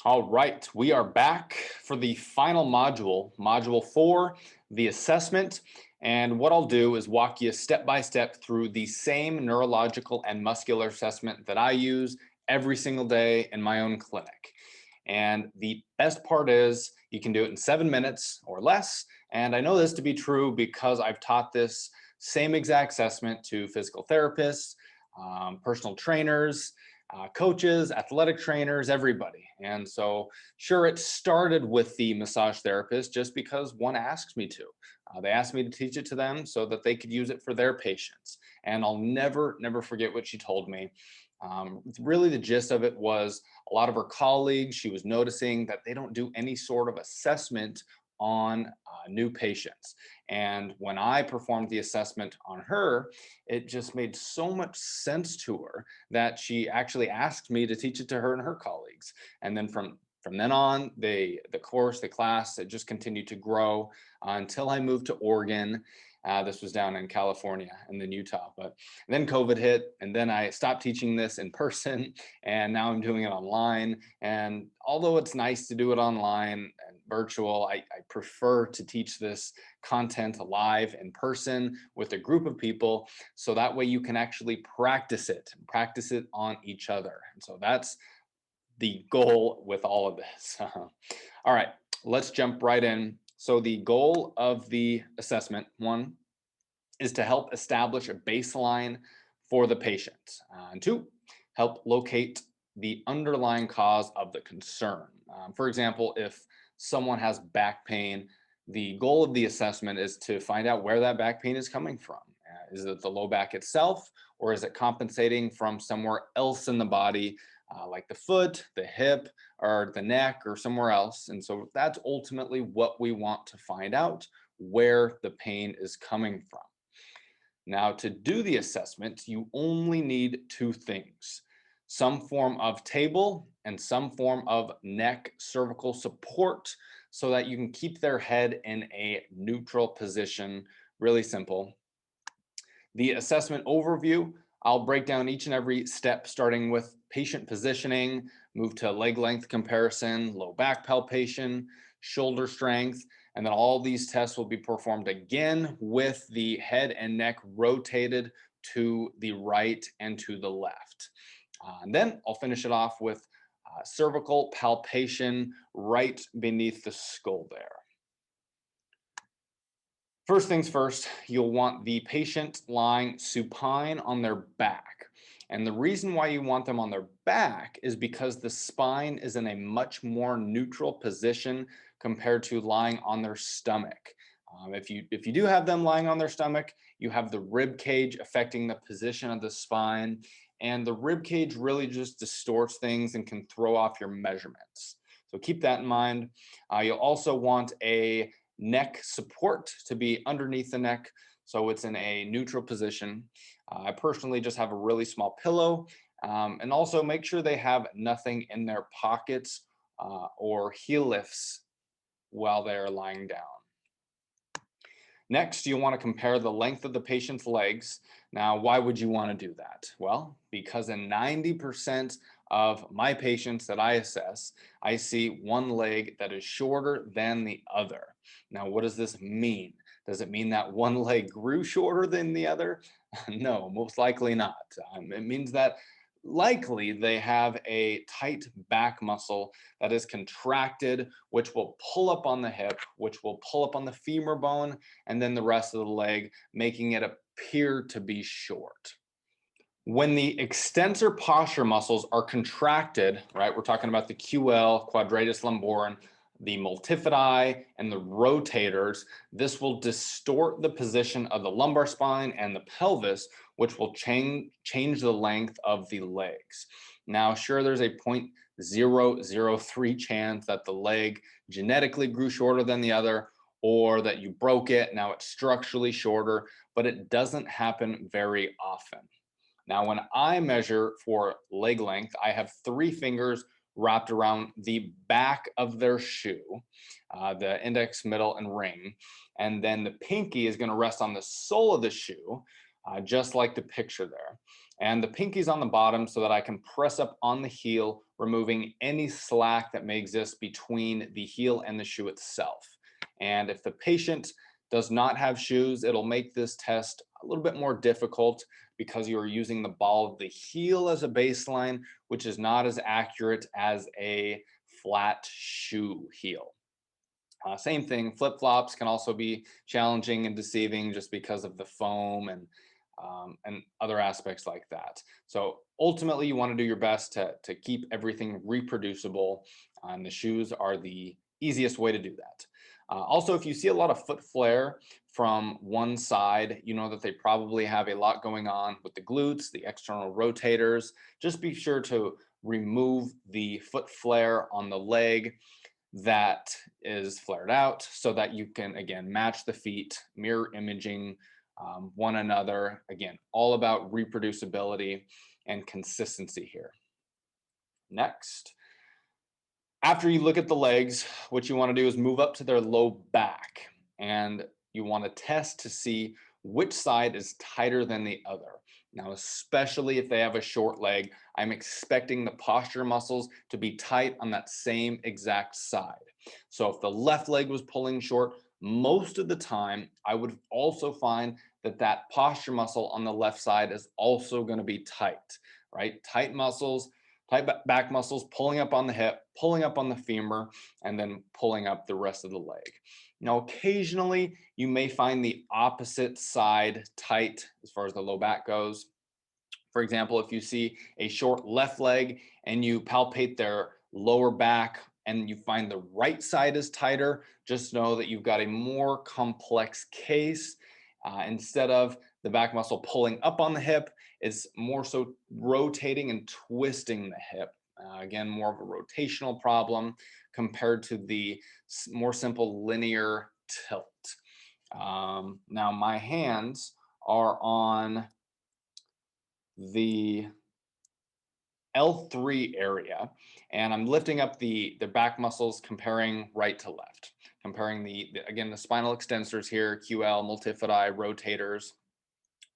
All right, we are back for the final module, module 4, the assessment. And what I'll do is walk you step by step through the same neurological and muscular assessment that I use every single day in my own clinic. And the best part is you can do it in 7 minutes or less. And I know this to be true because I've taught this same exact assessment to physical therapists, personal trainers, coaches, athletic trainers, everybody. And so, sure, it started with the massage therapist just because one asked me to. They asked me to teach it to them so that they could use it for their patients. And I'll never forget what she told me. Really, the gist of it was a lot of her colleagues, she was noticing that they don't do any sort of assessment on new patients. And when I performed the assessment on her, it just made so much sense to her that she actually asked me to teach it to her and her colleagues. And then from then on, the class, it just continued to grow until I moved to Oregon. This was down in California and then Utah, but then COVID hit, and then I stopped teaching this in person, and now I'm doing it online. And although it's nice to do it online and virtual, I prefer to teach this content live in person with a group of people, so that way you can actually practice it on each other. And so that's the goal with all of this. All right, let's jump right in. So the goal of the assessment, one, is to help establish a baseline for the patient. And two, help locate the underlying cause of the concern. For example, if someone has back pain, the goal of the assessment is to find out where that back pain is coming from. Is it the low back itself, or is it compensating from somewhere else in the body, like the foot, the hip, or the neck, or somewhere else? And so that's ultimately what we want to find out, where the pain is coming from. Now, to do the assessment, you only need two things: some form of table and some form of neck cervical support, so that you can keep their head in a neutral position. Really simple. The assessment overview, I'll break down each and every step, starting with patient positioning, move to leg length comparison, low back palpation, shoulder strength, and then all these tests will be performed again with the head and neck rotated to the right and to the left. And then I'll finish it off with cervical palpation right beneath the skull there. First things first, you'll want the patient lying supine on their back. And the reason why you want them on their back is because the spine is in a much more neutral position compared to lying on their stomach. If you do have them lying on their stomach, you have the rib cage affecting the position of the spine, and the rib cage really just distorts things and can throw off your measurements. So keep that in mind. You'll also want a neck support to be underneath the neck, so it's in a neutral position. I personally just have a really small pillow, and also make sure they have nothing in their pockets or heel lifts while they're lying down. Next, you want to compare the length of the patient's legs. Now, why would you want to do that? Well, because in 90% of my patients that I assess, I see one leg that is shorter than the other. Now, what does this mean? Does it mean that one leg grew shorter than the other? No, most likely not. It means that likely they have a tight back muscle that is contracted, which will pull up on the hip, which will pull up on the femur bone, and then the rest of the leg, making it appear to be short. When the extensor posture muscles are contracted, right, we're talking about the QL, quadratus lumborum, the multifidi, and the rotators, this will distort the position of the lumbar spine and the pelvis, which will change the length of the legs. Now, sure, there's a 0.003 chance that the leg genetically grew shorter than the other, or that you broke it, now it's structurally shorter, but it doesn't happen very often. Now, when I measure for leg length, I have 3 fingers wrapped around the back of their shoe, the index, middle, and ring. And then the pinky is going to rest on the sole of the shoe, just like the picture there. And the pinky's on the bottom so that I can press up on the heel, removing any slack that may exist between the heel and the shoe itself. And if the patient does not have shoes, it'll make this test a little bit more difficult because you're using the ball of the heel as a baseline, which is not as accurate as a flat shoe heel. Same thing, flip-flops can also be challenging and deceiving just because of the foam and other aspects like that. So ultimately, you want to do your best to keep everything reproducible, and the shoes are the easiest way to do that. Also, if you see a lot of foot flare from one side, you know that they probably have a lot going on with the glutes, the external rotators. Just be sure to remove the foot flare on the leg that is flared out so that you can, again, match the feet, mirror imaging one another. Again, all about reproducibility and consistency here. Next, after you look at the legs, what you want to do is move up to their low back, and you want to test to see which side is tighter than the other. Now, especially if they have a short leg, I'm expecting the posture muscles to be tight on that same exact side. So if the left leg was pulling short, most of the time, I would also find that that posture muscle on the left side is also going to be tight, right? Tight muscles, tight back muscles pulling up on the hip, pulling up on the femur, and then pulling up the rest of the leg. Now, occasionally you may find the opposite side tight as far as the low back goes. For example, if you see a short left leg and you palpate their lower back and you find the right side is tighter, just know that you've got a more complex case. Instead of the back muscle pulling up on the hip, it's more so rotating and twisting the hip. Again, more of a rotational problem compared to the more simple linear tilt. Now, my hands are on the L3 area, and I'm lifting up the back muscles, comparing right to left, comparing again, the spinal extensors here, QL, multifidi, rotators.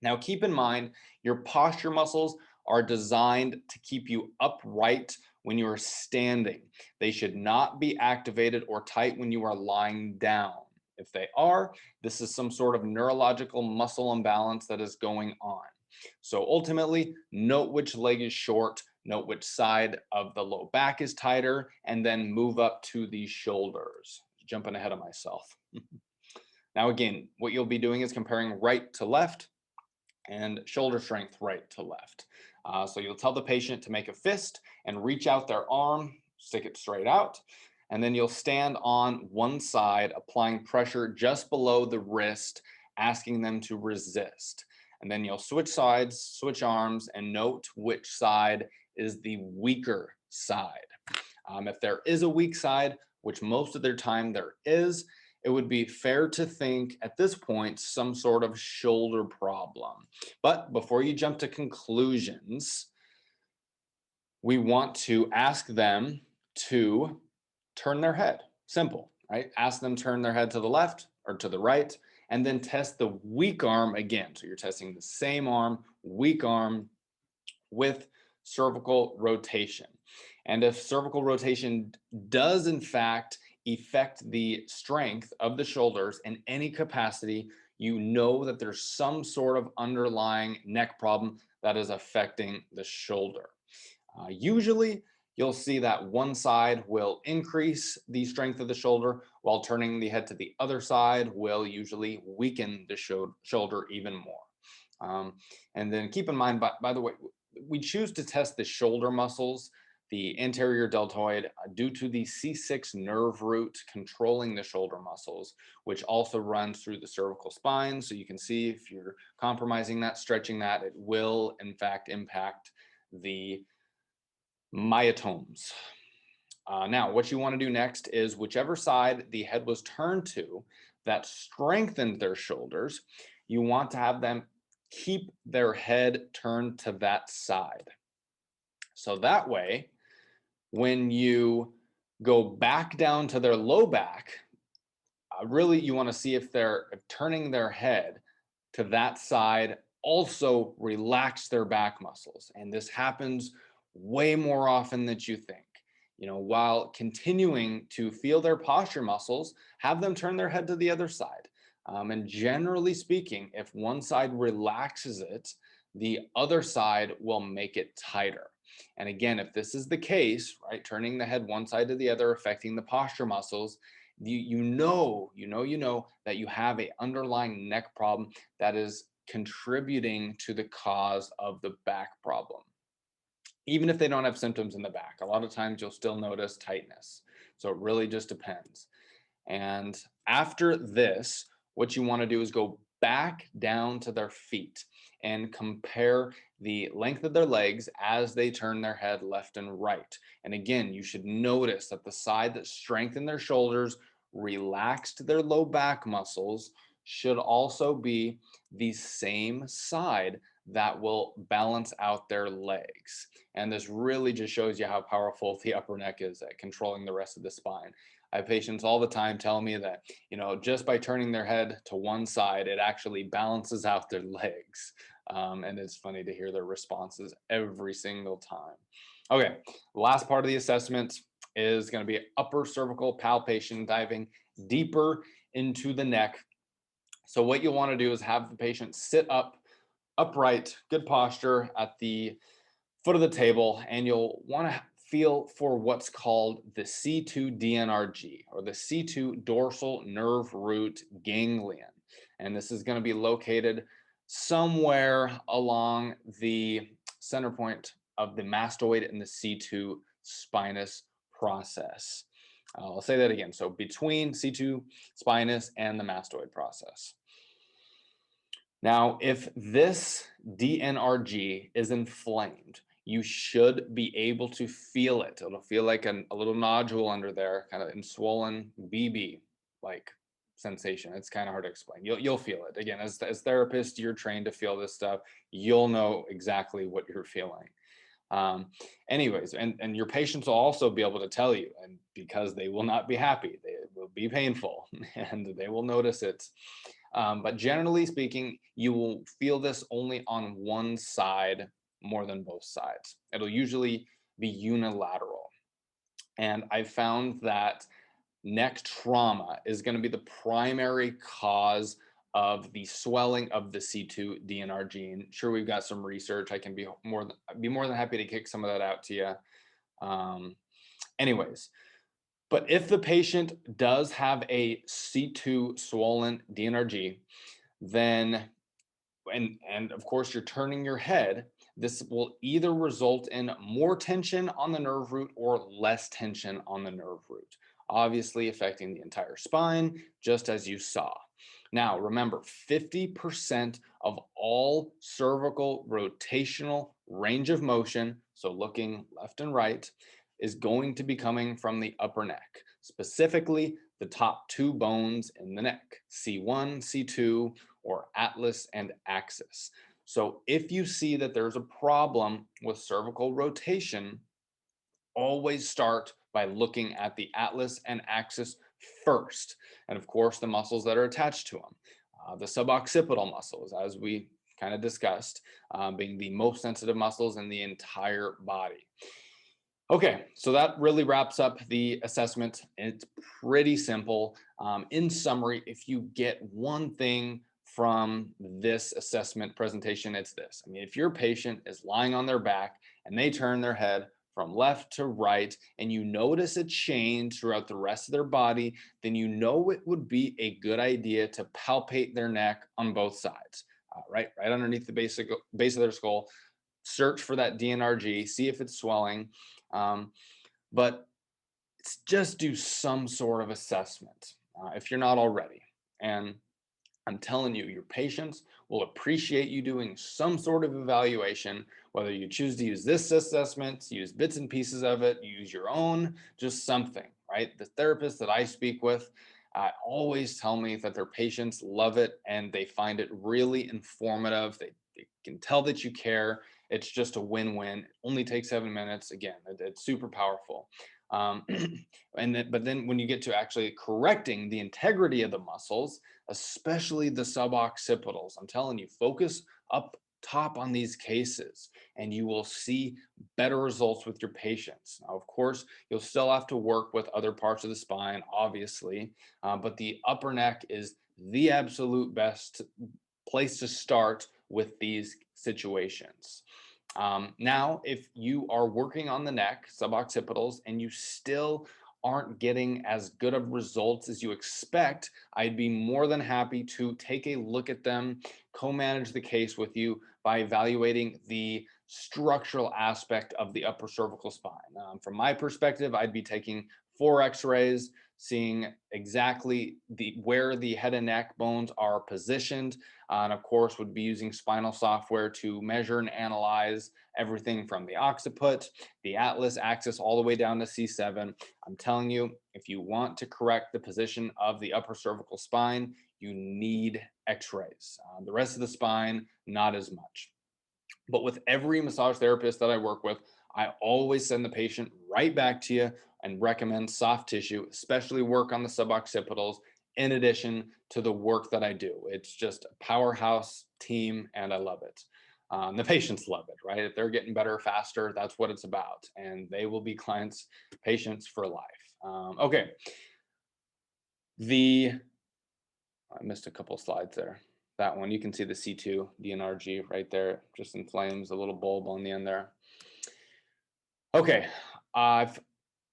Now, keep in mind, your posture muscles are designed to keep you upright when you are standing. They should not be activated or tight when you are lying down. If they are, this is some sort of neurological muscle imbalance that is going on. So ultimately, note which leg is short, note which side of the low back is tighter, and then move up to the shoulders. Jumping ahead of myself. Now, again, what you'll be doing is comparing right to left and shoulder strength right to left. So you'll tell the patient to make a fist and reach out their arm, stick it straight out, and then you'll stand on one side, applying pressure just below the wrist, asking them to resist. And then you'll switch sides, switch arms, and note which side is the weaker side. If there is a weak side, which most of the time there is, it would be fair to think at this point some sort of shoulder problem. But before you jump to conclusions, we want to ask them to turn their head. Simple, right? Ask them turn their head to the left or to the right, and then test the weak arm again. So you're testing the same arm, weak arm, with cervical rotation. And if cervical rotation does in fact affect the strength of the shoulders in any capacity, you know that there's some sort of underlying neck problem that is affecting the shoulder. Usually, you'll see that one side will increase the strength of the shoulder, while turning the head to the other side will usually weaken the shoulder even more. And then keep in mind, by the way, we choose to test the shoulder muscles, the anterior deltoid, due to the C6 nerve root controlling the shoulder muscles, which also runs through the cervical spine. So you can see if you're compromising that, stretching that, it will in fact impact the myotomes. Now, what you want to do next is whichever side the head was turned to that strengthened their shoulders, you want to have them keep their head turned to that side. So that way, when you go back down to their low back, really you want to see if they're turning their head to that side also relax their back muscles. And this happens way more often than you think. While continuing to feel their posture muscles, have them turn their head to the other side. And generally speaking, if one side relaxes it, the other side will make it tighter. And again, if this is the case, right, turning the head one side to the other, affecting the posture muscles, you know that you have a underlying neck problem that is contributing to the cause of the back problem. Even if they don't have symptoms in the back, a lot of times you'll still notice tightness. So it really just depends. And after this, what you want to do is go back down to their feet and compare the length of their legs as they turn their head left and right. And again, you should notice that the side that strengthened their shoulders, relaxed their low back muscles, should also be the same side that will balance out their legs. And this really just shows you how powerful the upper neck is at controlling the rest of the spine. I have patients all the time tell me that, just by turning their head to one side, it actually balances out their legs. And it's funny to hear their responses every single time. Okay, last part of the assessment is going to be upper cervical palpation, diving deeper into the neck. So what you want to do is have the patient sit up, upright, good posture at the foot of the table, and you'll want to feel for what's called the C2 DNRG, or the C2 dorsal nerve root ganglion. And this is going to be located somewhere along the center point of the mastoid and the C2 spinous process. I'll say that again. So between C2 spinous and the mastoid process. Now, if this DNRG is inflamed, you should be able to feel it. It'll feel like a little nodule under there, kind of in swollen BB like sensation. It's kind of hard to explain. You'll feel it. Again, as therapists, you're trained to feel this stuff. You'll know exactly what you're feeling. Anyways, and your patients will also be able to tell you, and because they will not be happy, they will be painful, and they will notice it. But generally speaking, you will feel this only on one side more than both sides. It'll usually be unilateral. And I found that neck trauma is going to be the primary cause of the swelling of the C2 DNR gene. Sure, we've got some research. I can be more than happy to kick some of that out to you. Anyways, but if the patient does have a C2 swollen DNRG, then and of course you're turning your head, this will either result in more tension on the nerve root or less tension on the nerve root, obviously affecting the entire spine, just as you saw. Now, remember, 50% of all cervical rotational range of motion, so looking left and right, is going to be coming from the upper neck, specifically the top two bones in the neck, C1, C2, or atlas and axis. So if you see that there's a problem with cervical rotation, always start by looking at the atlas and axis first. And of course, the muscles that are attached to them. The suboccipital muscles, as we kind of discussed, being the most sensitive muscles in the entire body. Okay, so that really wraps up the assessment. It's pretty simple. In summary, if you get one thing from this assessment presentation, it's this. I mean, if your patient is lying on their back and they turn their head from left to right and you notice a change throughout the rest of their body, then you know it would be a good idea to palpate their neck on both sides, right underneath the base of their skull. Search for that DNRG, see if it's swelling. But just do some sort of assessment if you're not already. And I'm telling you, your patients will appreciate you doing some sort of evaluation, whether you choose to use this assessment, use bits and pieces of it, use your own, just something, right? The therapists that I speak with always tell me that their patients love it and they find it really informative. They can tell that you care. it's just a win-win. It only takes 7 minutes. Again, it's super powerful. Um, but then when you get to actually correcting the integrity of the muscles, especially the suboccipitals, I'm telling you, focus up top on these cases and you will see better results with your patients. Now, of course, you'll still have to work with other parts of the spine, obviously, but the upper neck is the absolute best place to start with these situations. Now, if you are working on the neck, suboccipitals, and you still aren't getting as good of results as you expect, I'd be more than happy to take a look at them, co-manage the case with you by evaluating the structural aspect of the upper cervical spine. From my perspective, I'd be taking 4 X-rays, seeing exactly where the head and neck bones are positioned, and of course would be using spinal software to measure and analyze everything from the occiput, the atlas axis, all the way down to C7. I'm telling you, if you want to correct the position of the upper cervical spine, you need X-rays. The rest of the spine, not as much. But with every massage therapist that I work with, I always send the patient right back to you and recommend soft tissue, especially work on the suboccipitals, in addition to the work that I do. It's just a powerhouse team and I love it. The patients love it, right? If they're getting better faster, that's what it's about. And they will be patients for life. Okay. I missed a couple slides there. That one, you can see the C2 DNRG right there, just in flames, a little bulb on the end there. Okay,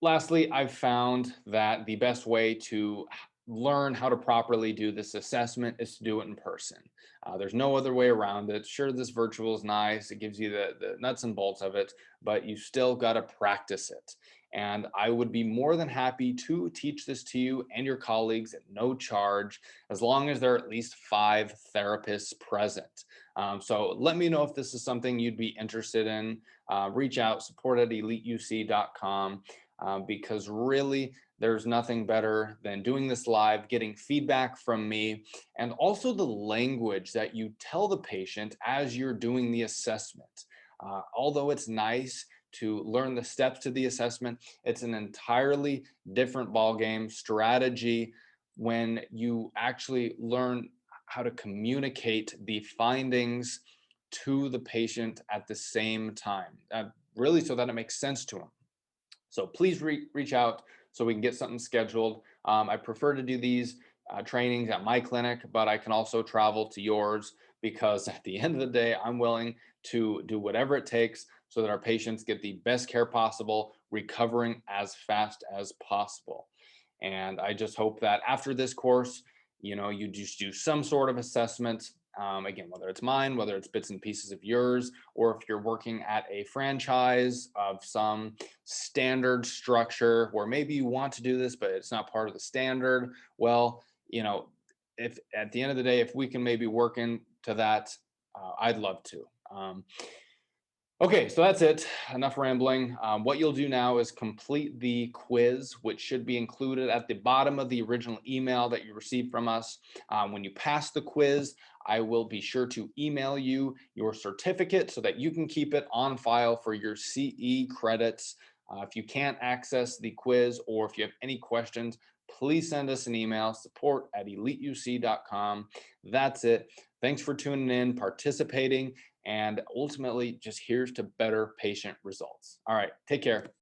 lastly, I've found that the best way to learn how to properly do this assessment is to do it in person. There's no other way around it. Sure, this virtual is nice. It gives you the nuts and bolts of it, but you still got to practice it. And I would be more than happy to teach this to you and your colleagues at no charge, as long as there are at least 5 therapists present. So let me know if this is something you'd be interested in. Reach out, support@eliteuc.com, because really there's nothing better than doing this live, getting feedback from me, and also the language that you tell the patient as you're doing the assessment. Although it's nice to learn the steps to the assessment, it's an entirely different ballgame strategy when you actually learn how to communicate the findings to the patient at the same time, really so that it makes sense to them. So please reach out so we can get something scheduled. I prefer to do these trainings at my clinic, but I can also travel to yours, because at the end of the day, I'm willing to do whatever it takes so that our patients get the best care possible, recovering as fast as possible. And I just hope that after this course, you just do some sort of assessment. Again, whether it's mine, whether it's bits and pieces of yours, or if you're working at a franchise of some standard structure where maybe you want to do this, but it's not part of the standard. Well, if at the end of the day, if we can maybe work into that, I'd love to. Okay, so that's it. Enough rambling. What you'll do now is complete the quiz, which should be included at the bottom of the original email that you received from us. When you pass the quiz, I will be sure to email you your certificate so that you can keep it on file for your CE credits. If you can't access the quiz, or if you have any questions, please send us an email, support@eliteuc.com. That's it. Thanks for tuning in, participating, and ultimately just here's to better patient results. All right, take care.